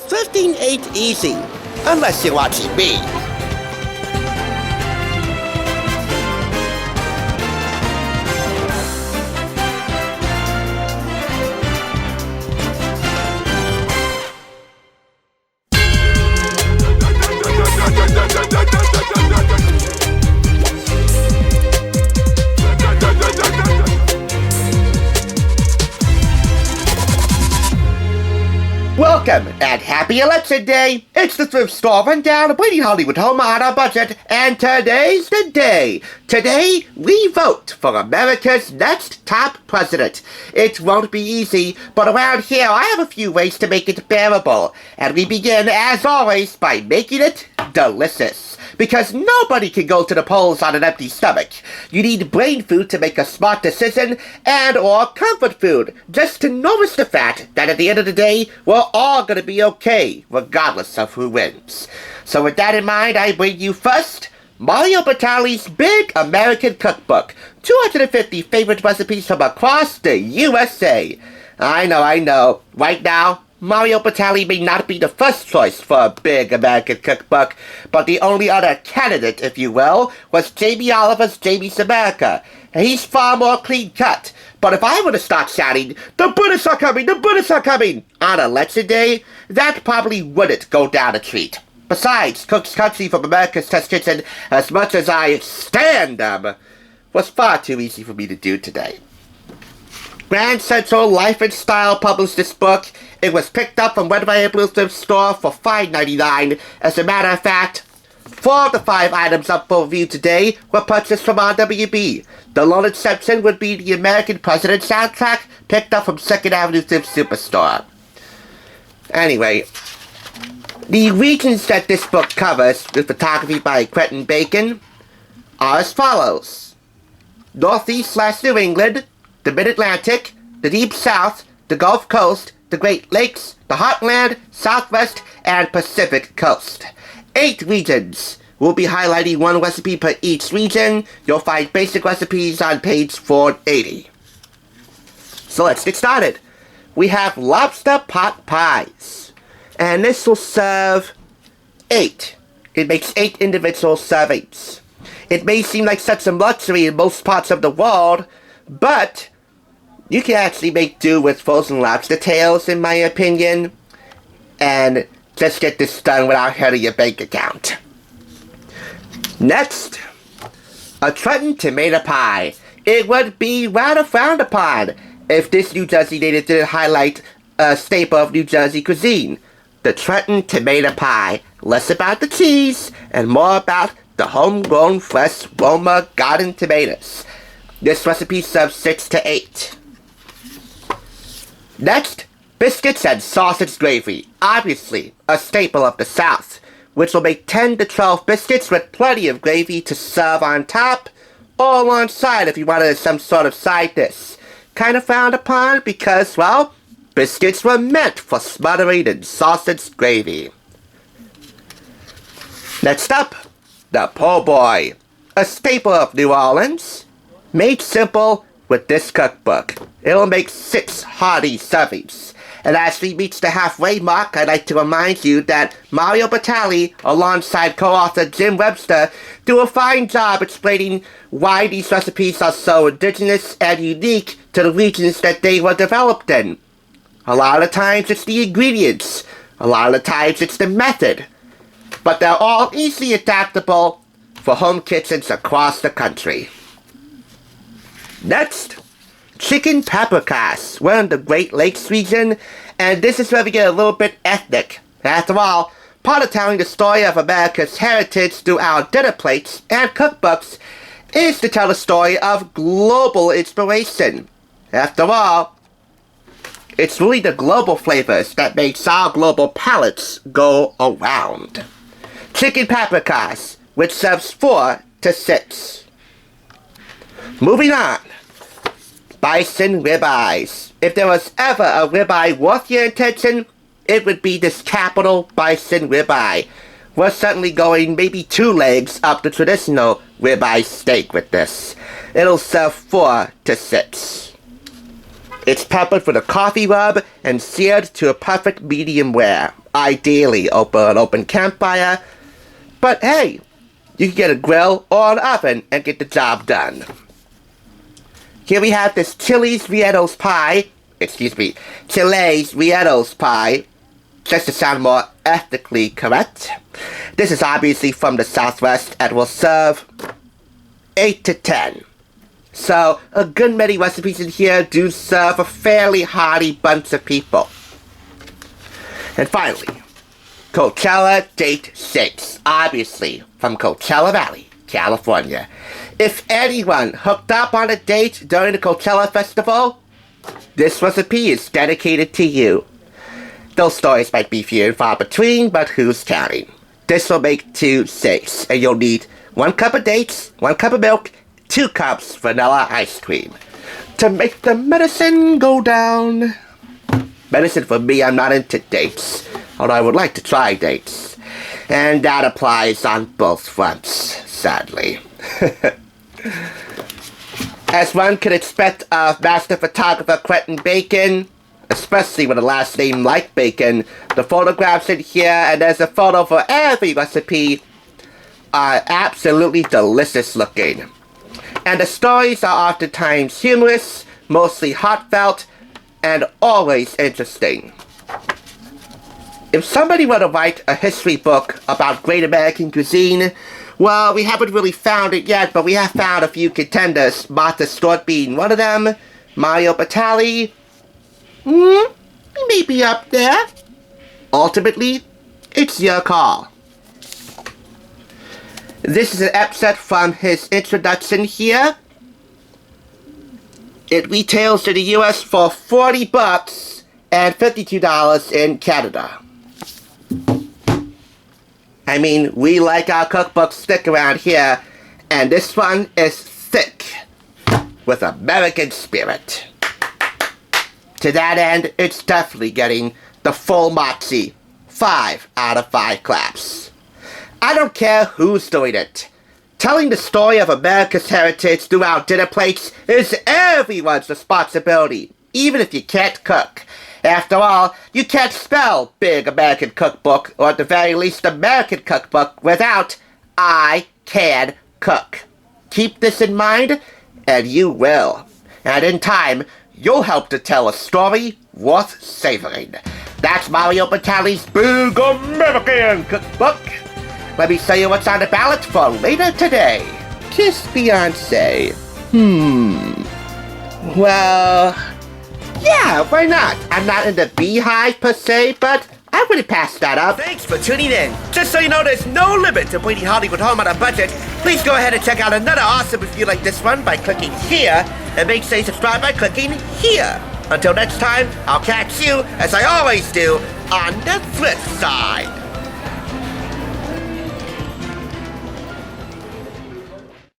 Thrifting ain't easy, unless you're watching me. Welcome, and happy election day! It's the thrift store rundown, Bleeding Hollywood home on a budget, and today's the day. Today, we vote for America's next top president. It won't be easy, but around here I have a few ways to make it bearable. And we begin, as always, by making it delicious. Because nobody can go to the polls on an empty stomach. You need brain food to make a smart decision, and or comfort food, just to nourish the fact that at the end of the day, we're all gonna be okay, regardless of who wins. So with that in mind, I bring you first, Mario Batali's Big American Cookbook, 250 favorite recipes from across the USA. I know, right now, Mario Batali may not be the first choice for a Big American Cookbook, but the only other candidate, if you will, was Jamie Oliver's Jamie's America. And he's far more clean-cut. But if I were to start shouting, "The British are coming! The British are coming!" on election day, that probably wouldn't go down a treat. Besides, Cook's Country from America's Test Kitchen, as much as I stand them, was far too easy for me to do today. Grand Central Life and Style published this book. It was picked up from Red Blue Thrift Store for $5.99. As a matter of fact, 4 of the 5 items up for review today were purchased from RWB. The lone exception would be the American President soundtrack, picked up from 2nd Avenue Thrift Superstore. Anyway, the regions that this book covers, with photography by Quentin Bacon, are as follows: Northeast/New England, the Mid-Atlantic, the Deep South, the Gulf Coast, the Great Lakes, the Heartland, Southwest, and Pacific Coast. 8 regions. We'll be highlighting 1 recipe per each region. You'll find basic recipes on page 480. So let's get started. We have lobster pot pies. And this will serve 8. It makes 8 individual servings. It may seem like such a luxury in most parts of the world, but you can actually make do with frozen lobster tails, in my opinion, and just get this done without hurting your bank account. Next, a Trenton tomato pie. It would be rather frowned upon if this New Jersey native didn't highlight a staple of New Jersey cuisine, the Trenton tomato pie. Less about the cheese and more about the homegrown fresh Roma garden tomatoes. This recipe serves 6 to 8. Next, biscuits and sausage gravy. Obviously, a staple of the South, which will make 10 to 12 biscuits with plenty of gravy to serve on top, or alongside if you wanted some sort of side dish. Kind of frowned upon because, well, biscuits were meant for smothering in sausage gravy. Next up, the po' boy, a staple of New Orleans. Made simple with this cookbook. It'll make 6 hearty servings. And as we reach the halfway mark, I'd like to remind you that Mario Batali, alongside co-author Jim Webster, do a fine job explaining why these recipes are so indigenous and unique to the regions that they were developed in. A lot of times it's the ingredients. A lot of the times it's the method. But they're all easily adaptable for home kitchens across the country. Next, chicken paprikas. We're in the Great Lakes region, and this is where we get a little bit ethnic. After all, part of telling the story of America's heritage through our dinner plates and cookbooks is to tell the story of global inspiration. After all, it's really the global flavors that makes our global palates go around. Chicken paprikas, which serves 4 to 6. Moving on. Bison ribeyes. If there was ever a ribeye worth your attention, it would be this capital bison ribeye. We're certainly going maybe 2 legs up the traditional ribeye steak with this. It'll serve 4 to 6. It's peppered with a coffee rub and seared to a perfect medium rare, ideally over an open campfire. But hey, you can get a grill or an oven and get the job done. Here we have this Chile's Rieto's pie, just to sound more ethnically correct. This is obviously from the Southwest and will serve 8 to 10. So, a good many recipes in here do serve a fairly hearty bunch of people. And finally, Coachella date shakes, obviously from Coachella Valley, California. If anyone hooked up on a date during the Coachella Festival, this recipe is dedicated to you. Those stories might be few and far between, but who's counting? This will make 2 shakes, and you'll need 1 cup of dates, 1 cup of milk, 2 cups vanilla ice cream to make the medicine go down. Medicine for me, I'm not into dates, although I would like to try dates. And that applies on both fronts, sadly. As one could expect of master photographer Quentin Bacon, especially with a last name like Bacon, the photographs in here, and there's a photo for every recipe, are absolutely delicious looking. And the stories are oftentimes humorous, mostly heartfelt, and always interesting. If somebody were to write a history book about great American cuisine, well, we haven't really found it yet, but we have found a few contenders, Martha Stewart being one of them, Mario Batali, maybe up there. Ultimately, it's your call. This is an excerpt from his introduction here. It retails in the US for $40 and $52 in Canada. I mean, we like our cookbooks thick around here, and this one is thick with American spirit. To that end, it's definitely getting the full Moxie 5 out of 5 claps. I don't care who's doing it. Telling the story of America's heritage throughout dinner plates is everyone's responsibility, even if you can't cook. After all, you can't spell Big American Cookbook, or at the very least American Cookbook, without I Can Cook. Keep this in mind, and you will. And in time, you'll help to tell a story worth savoring. That's Mario Batali's Big American Cookbook. Let me show you what's on the ballot for later today. Kiss Beyonce. Well, yeah, why not? I'm not in the beehive per se, but I wouldn't pass that up. Thanks for tuning in. Just so you know, there's no limit to bringing Hollywood home on a budget. Please go ahead and check out another awesome review like this one by clicking here, and make sure you subscribe by clicking here. Until next time, I'll catch you, as I always do, on the flip side.